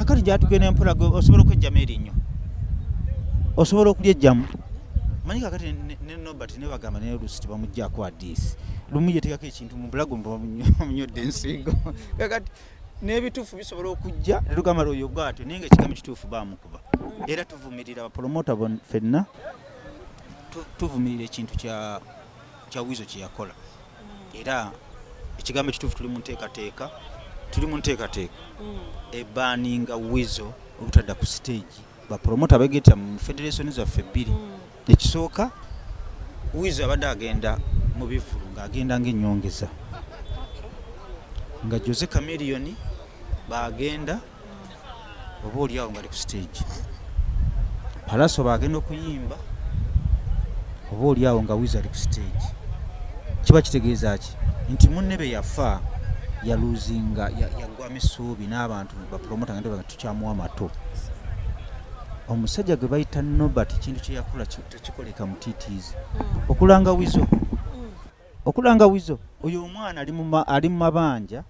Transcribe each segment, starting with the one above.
kakati gyatugenda empola osobola okwejjamu erinnya osobola okulyejjamu manyi kakati ne Nobert ne bagamba ne oluusi tebamuggyako addiisi lumu yetegako ekintu mu bulago munyodde ensingo kakati n'ebituufu bisobola okujja ne tugamba oyo bwatyo naye nga ekigambo kituufu baamukuba era tuvumirira abapromota ffenna tuvumirira ekintu kya Wizo kye yakola era ekigambo ekituufu tuli mu nteekateeka ebaaninga Wizo obutadda ku stage bapromota begeeta mu federation zaffe bbiri ekisooka Wizo abadde agenda mu bivulu ng'agenda ng'ennyongeza nga Jose Chameleone bagenda oba oliawo nga ali ku stage Palaso bagenda okuyimba oba oliawo nga Wizo ali ku stage kiba kitegeeza ki nti munne be yafa yaluzinga yaggwamu essuubi n'abantu bapromota nga tukyamuwa mato omusajja gwe bayita Nobert kintu kye yakola tekikoleka mutiitiizi okulanga Wizo oyo omwana ali mu mabanja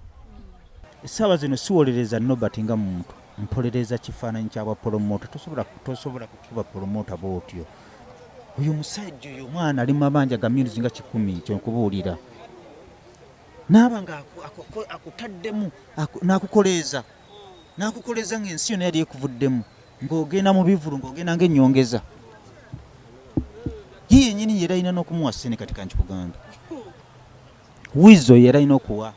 essaawa zino siwolereza Nobert nga muntu mpolereza kifaananyi ky'abapromota tosobola kukuba promota bw'otyo oyo musajja oyo omwana ali mu mabanja ga myuzi nga 10 kyokubuulira naaba nga akutaddemu n'akukoleeza ng'ensi yonna yali ekuvuddemu ng'ogenda mu bivulu ng'ogenda ng'ennyongeza ye yennyini yera alina n'okumuwa ssene kati kankikugambe Wizo yera alina okuwa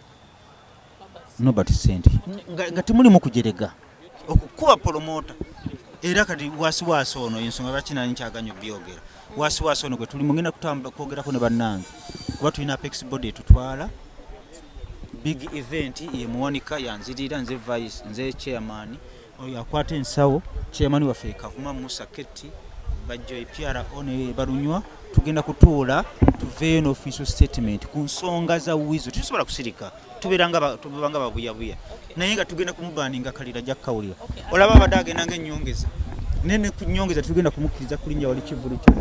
Nobert ssente nga temulimu kujerega okukuba promota era kati wasiwasi ono ensonga lwaki nani kyaganya byogera wasiwasi ono gwe tuli mugenda kutamba kwogerako ne bannange kuba tulina Apex Body etutwala big event ye Muwanika yanzirira nze vice nze chairman oyo akwata ensawo chairman waffe Kavuma Musa Ketti bajjo Pierre one balunywa tugenda kutuula tuveeyo n'official statement ku nsonga za Wizo tusobola kusirika tubanga babuyabuya naye nga tugenda kumubaaninga kalira jakkawulira olaba abadde agenda ng'ennyongeza nene ku nnyongeza tugenda kumukkiriza kulinnya wali kivulu kyo